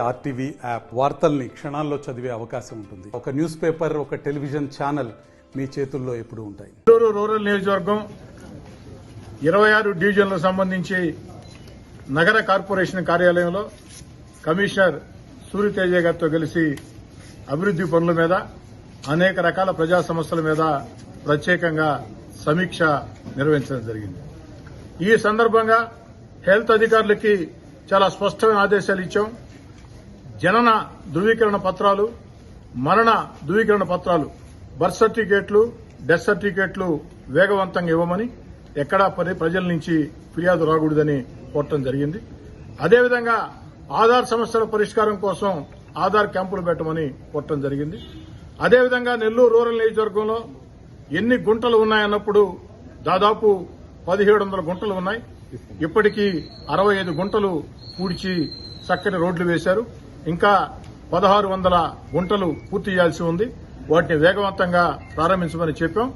RTV app వార్తల్ని క్షణాల్లో చదివే అవకాశం ఉంటుంది. ఒక న్యూస్ పేపర్, ఒక టెలివిజన్ ఛానల్ మీ చేతుల్లో ఎప్పుడూ ఉంటాయి. నెల్లూరు రూరల్ నియోజకవర్గం 26 డివిజన్లకు సంబంధించి నగర కార్పొరేషన్ కార్యాలయంలో కమిషనర్ సూర్యతేజ గారితో కలిసి అభివృద్ది పనుల మీద, అనేక రకాల ప్రజా సమస్యల మీద ప్రత్యేకంగా సమీక్ష నిర్వహించడం జరిగింది. ఈ సందర్భంగా హెల్త్ అధికారులకి చాలా స్పష్టమైన ఆదేశాలు ఇచ్చాం. జనన ధృవీకరణ పత్రాలు, మరణ ధృవీకరణ పత్రాలు, బర్త్ సర్టిఫికేట్లు, డెత్ సర్టిఫికేట్లు వేగవంతంగా ఇవ్వమని, ఎక్కడా ప్రజల నుంచి ఫిర్యాదు రాకూడదని కోరటం జరిగింది. అదేవిధంగా ఆధార్ సమస్యల పరిష్కారం కోసం ఆధార్ క్యాంపులు పెట్టమని కోరటం జరిగింది. అదేవిధంగా నెల్లూరు రూరల్ నియోజకవర్గంలో ఎన్ని గుంటలు ఉన్నాయన్నప్పుడు దాదాపు 1700 గుంటలు ఉన్నాయి. ఇప్పటికీ 65 గుంటలు పూడ్చి చక్కని రోడ్లు వేశారు. ఇంకా 1600 గుంటలు పూర్తి చేయాల్సి ఉంది. వాటిని వేగవంతంగా ప్రారంభించమని చెప్పాం.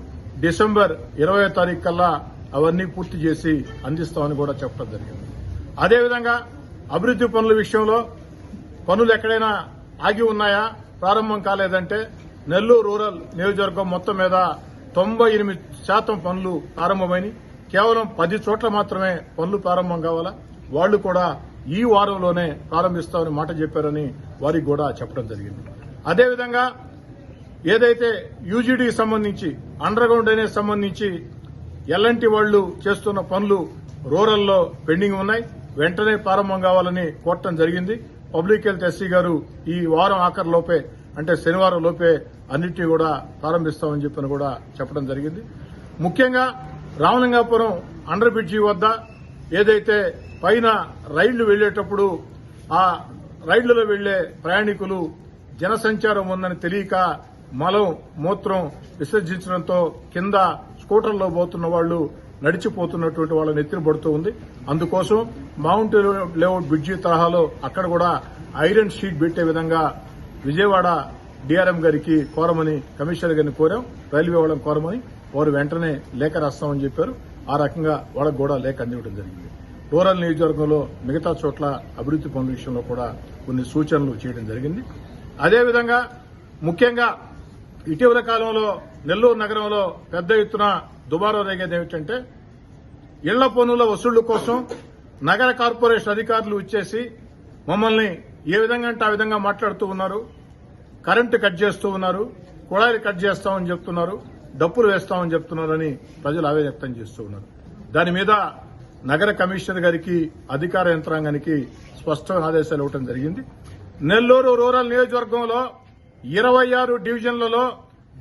డిసెంబర్ 20వ తారీఖు కల్లా అవన్నీ పూర్తి చేసి అందిస్తామని కూడా చెప్పడం జరిగింది. అదేవిధంగా అభివృద్ది పనుల విషయంలో పనులు ఎక్కడైనా ఆగి ఉన్నాయా, ప్రారంభం కాలేదంటే నెల్లూరు రూరల్ నియోజకవర్గం మొత్తం మీద 98% పనులు ప్రారంభమైనవి. కేవలం 10 చోట్ల మాత్రమే పనులు ప్రారంభం కావాలా, వాళ్లు కూడా ఈ వారంలోనే ప్రారంభిస్తామని మాట చెప్పారని వారికి కూడా చెప్పడం జరిగింది. అదేవిధంగా ఏదైతే యూజీడీకి సంబంధించి, అండర్ గ్రౌండ్ డ్రైనేజ్ సంబంధించి ఎల్ఎన్టీ వాళ్లు చేస్తున్న పనులు రూరల్లో పెండింగ్ ఉన్నాయి, వెంటనే ప్రారంభం కావాలని కోరటం జరిగింది. పబ్లిక్ హెల్త్ ఎస్సీ గారు ఈ వారం ఆఖరి లోపే, అంటే శనివారం లోపే అన్నింటినీ కూడా ప్రారంభిస్తామని చెప్పని కూడా చెప్పడం జరిగింది. ముఖ్యంగా రామలింగాపురం అండర్ బ్రిడ్జి వద్ద ఏదైతే పైన రైళ్లు వెళ్లేటప్పుడు ఆ రైళ్లలో వెళ్లే ప్రయాణికులు జనసంచారం ఉందని తెలియక మలం, మూత్రం విసర్జించడంతో కింద స్కూటర్లో పోతున్న వాళ్లు నడిచిపోతున్నటువంటి వాళ్ళని ఎత్తిన పడుతూ ఉంది. అందుకోసం మౌంట్ లేఅవుట్ బ్రిడ్జి తరహాలో అక్కడ కూడా ఐరన్ షీట్ పెట్టే విధంగా విజయవాడ డీఆర్ఎం గారికి కోరమని, కమిషనర్ గారిని కోరాం, రైల్వే వాళ్ళని కోరమని. వారు వెంటనే లేఖ రాస్తామని చెప్పారు. ఆ రకంగా వాళ్ళకు కూడా లేఖ అందివ్వడం జరిగింది. రూరల్ నియోజకవర్గంలో మిగతా చోట్ల అభివృద్ది పనుల విషయంలో కూడా కొన్ని సూచనలు చేయడం జరిగింది. అదేవిధంగా ముఖ్యంగా ఇటీవల కాలంలో నెల్లూరు నగరంలో పెద్ద ఎత్తున దుబారా రేగేది ఏమిటంటే, ఇళ్ల పన్నుల వసూళ్ల కోసం నగర కార్పొరేషన్ అధికారులు వచ్చేసి మమ్మల్ని ఏ విధంగా అంటే ఆ విధంగా మాట్లాడుతూ ఉన్నారు. కరెంటు కట్ చేస్తూ ఉన్నారు, కుళాయిలు కట్ చేస్తామని చెప్తున్నారు, డప్పులు వేస్తామని చెప్తున్నారని ప్రజలు ఆవేదన వ్యక్తం చేస్తూ ఉన్నారు. దాని మీద నగర కమిషనర్ గారికి, అధికార యంత్రాంగానికి స్పష్టమైన ఆదేశాలు ఇవ్వడం జరిగింది. నెల్లూరు రూరల్ నియోజకవర్గంలో 26 డివిజన్లలో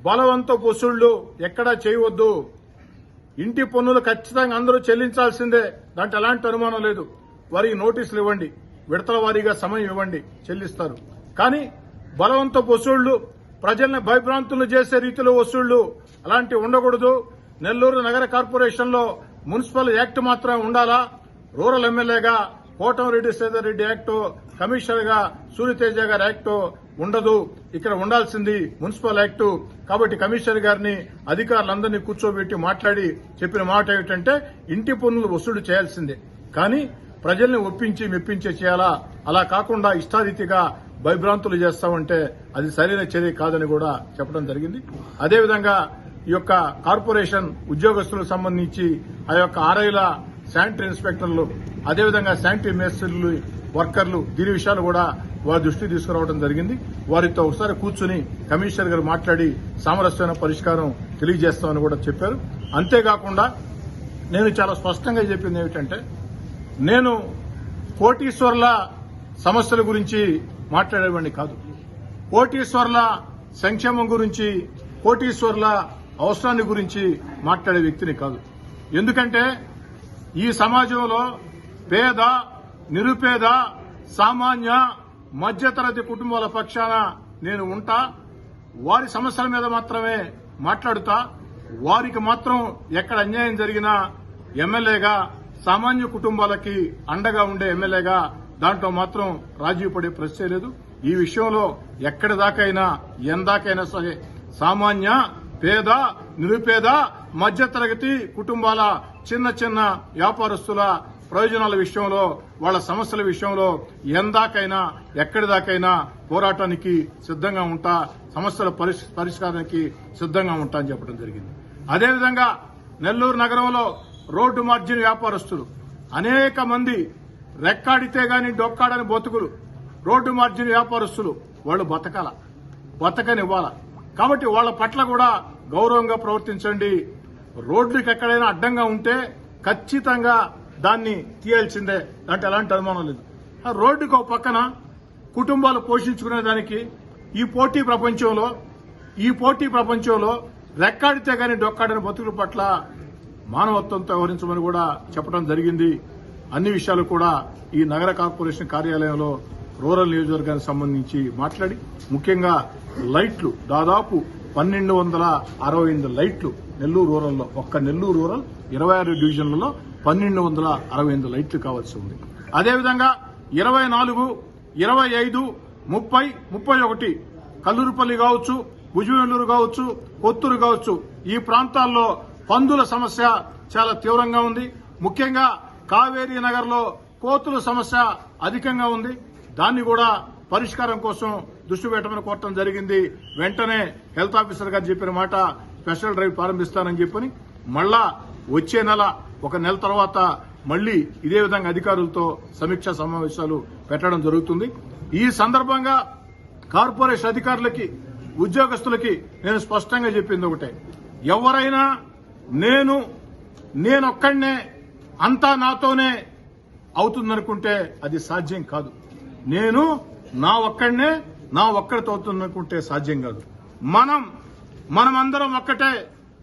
బలవంత వసూళ్లు ఎక్కడా చేయవద్దు. ఇంటి పన్నులు ఖచ్చితంగా అందరూ చెల్లించాల్సిందే, దాంట్లో ఎలాంటి అనుమానం లేదు. వారికి నోటీసులు ఇవ్వండి, విడతల వారీగా సమయం ఇవ్వండి, చెల్లిస్తారు. కానీ బలవంత వసూళ్లు, ప్రజల్ని భయభ్రాంతులు చేసే రీతిలో వసూళ్లు అలాంటివి ఉండకూడదు. నెల్లూరు నగర కార్పొరేషన్ లో మున్సిపల్ యాక్ట్ మాత్రమే ఉండాలా. రూరల్ ఎమ్మెల్యేగా కోటమిరెడ్డి శ్రీధర్ రెడ్డి యాక్టు, కమిషనర్ గా సూర్యతేజ గారి యాక్టు ఉండదు. ఇక్కడ ఉండాల్సింది మున్సిపల్ యాక్టు. కాబట్టి కమిషనర్ గారిని, అధికారులందరినీ కూర్చోబెట్టి మాట్లాడి చెప్పిన మాట ఏమిటంటే, ఇంటి పన్నులు వసూలు చేయాల్సిందే, కానీ ప్రజల్ని ఒప్పించి మెప్పించే చేయాలా. అలా కాకుండా ఇష్టారీతిగా భయభ్రాంతులు చేస్తామంటే అది సరైన చర్య కాదని కూడా చెప్పడం జరిగింది. అదేవిధంగా ఈ యొక్క కార్పొరేషన్ ఉద్యోగస్తులకు సంబంధించి ఆ యొక్క ఆర్ఐల శానిటరీ ఇన్స్పెక్టర్లు, అదేవిధంగా శానిటరీ మేస్త్రీలు, వర్కర్లు, దీని విషయాలు కూడా వారి దృష్టికి తీసుకురావడం జరిగింది. వారితో ఒకసారి కూర్చుని కమిషనర్ గారు మాట్లాడి సామరస్యమైన పరిష్కారం తెలియజేస్తామని కూడా చెప్పారు. అంతేకాకుండా నేను చాలా స్పష్టంగా చెప్పింది ఏమిటంటే, నేను కోటీశ్వర్ల సమస్యల గురించి మాట్లాడేవాడిని కాదు. కోటీశ్వర్ల సంక్షేమం గురించి, కోటీశ్వర్ల అవసరాన్ని గురించి మాట్లాడే వ్యక్తిని కాదు. ఎందుకంటే ఈ సమాజంలో పేద, నిరుపేద, సామాన్య, మధ్యతరగతి కుటుంబాల పక్షాన నేను ఉంటా. వారి సమస్యల మీద మాత్రమే మాట్లాడుతా. వారికి మాత్రం ఎక్కడ అన్యాయం జరిగినా ఎమ్మెల్యేగా, సామాన్య కుటుంబాలకి అండగా ఉండే ఎమ్మెల్యేగా దాంట్లో మాత్రం రాజీ పడే ప్రశ్నే లేదు. ఈ విషయంలో ఎక్కడి దాకైనా, ఎందాకైనా సరే సామాన్య, పేద, నిరుపేద, మధ్యతరగతి కుటుంబాల, చిన్న చిన్న వ్యాపారస్తుల ప్రయోజనాల విషయంలో, వాళ్ళ సమస్యల విషయంలో ఎందాకైనా ఎక్కడి దాకైనా పోరాటానికి సిద్ధంగా ఉంటా, సమస్యల పరిష్కారానికి సిద్ధంగా ఉంటా అని చెప్పడం జరిగింది. అదేవిధంగా నెల్లూరు నగరంలో రోడ్డు మార్జిన్ వ్యాపారస్తులు అనేక మంది రెక్కాడితే గాని డొక్కాడని బతుకులు, రోడ్డు మార్జిన్ వ్యాపారస్తులు వాళ్ళు బతకనివ్వాల. కాబట్టి వాళ్ళ పట్ల కూడా గౌరవంగా ప్రవర్తించండి. రోడ్లకు ఎక్కడైనా అడ్డంగా ఉంటే ఖచ్చితంగా దాన్ని తీయాల్సిందే, అంటే ఎలాంటి అనుమానం లేదు. ఆ రోడ్డుకు ఒక పక్కన కుటుంబాలు పోషించుకునే దానికి ఈ పోటీ ప్రపంచంలో రెక్కాడితే గాని డొక్కాడని బతుకుల పట్ల మానవత్వంతో వ్యవహరించమని కూడా చెప్పడం జరిగింది. అన్ని విషయాలు కూడా ఈ నగర కార్పొరేషన్ కార్యాలయంలో రూరల్ నియోజకవర్గానికి సంబంధించి మాట్లాడి, ముఖ్యంగా లైట్లు దాదాపు 1268 లైట్లు నెల్లూరు రూరల్లో, ఒక్క నెల్లూరు రూరల్ 26 డివిజన్లలో 1268 లైట్లు కావాల్సి ఉంది. అదేవిధంగా 24, 25, 30, 31 కల్లూరుపల్లి కావచ్చు, భుజవెల్లూరు కావచ్చు, కొత్తూరు కావచ్చు, ఈ ప్రాంతాల్లో పందుల సమస్య చాలా తీవ్రంగా ఉంది. ముఖ్యంగా కావేరీ నగర్ లో కోతుల సమస్య అధికంగా ఉంది. దాన్ని కూడా పరిష్కారం కోసం దృష్టి పెట్టమని కోరటం జరిగింది. వెంటనే హెల్త్ ఆఫీసర్ గారు చెప్పిన మాట స్పెషల్ డ్రైవ్ ప్రారంభిస్తానని చెప్పని, మళ్ళా వచ్చే నెల, ఒక నెల తర్వాత మళ్లీ ఇదే విధంగా అధికారులతో సమీక్షా సమావేశాలు పెట్టడం జరుగుతుంది. ఈ సందర్భంగా కార్పొరేషన్ అధికారులకి, ఉద్యోగస్తులకి నేను స్పష్టంగా చెప్పింది ఒకటే, ఎవరైనా నేనొక్కడినే అంతా నాతోనే అవుతుందనుకుంటే అది సాధ్యం కాదు. నా ఒక్కడితో అవుతుందనుకుంటే సాధ్యం కాదు. మనమందరం ఒక్కటే,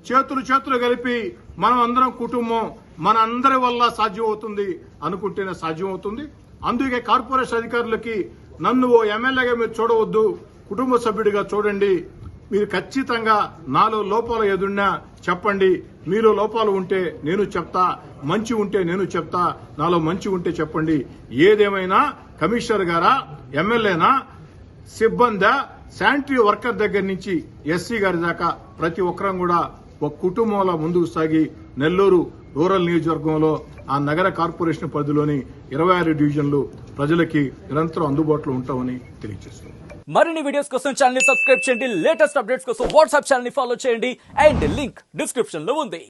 చేతులు కలిపి మనమందరం కుటుంబం, మనందరి వల్ల సాధ్యం అవుతుంది అనుకుంటేనే సాధ్యం అవుతుంది. అందుకే కార్పొరేషన్ అధికారులకి నన్ను ఓ ఎమ్మెల్యేగా మీరు చూడవద్దు, కుటుంబ సభ్యుడిగా చూడండి. మీరు ఖచ్చితంగా నాలో లోపాలు ఏదున్నా చెప్పండి. మీలో లోపాలు ఉంటే నేను చెప్తా, మంచి ఉంటే నేను చెప్తా, నాలో మంచి ఉంటే చెప్పండి. ఏదేమైనా కమిషనర్ గారా, ఎమ్మెల్యేనా, సిబ్బందా, శానిటరీ వర్కర్ దగ్గర నుంచి ఎస్సీ గారి దాకా ప్రతి ఒక్కరం కూడా ఒక కుటుంబంలో ముందుకు సాగి నెల్లూరు రూరల్ నియోజకవర్గంలో ఆ నగర కార్పొరేషన్ పరిధిలోని 26 డివిజన్లు ప్రజలకి నిరంతరం అందుబాటులో ఉంటామని తెలియజేస్తున్నారు. మరిన్ని వీడియోస్ కోసం ఛానల్ ని సబ్స్క్రైబ్ చేయండి, లేటెస్ట్ అప్డేట్స్ కోసం వాట్సాప్ ఛానల్ ని ఫాలో చేయండి, అండ్ లింక్ డిస్క్రిప్షన్ లో ఉంది.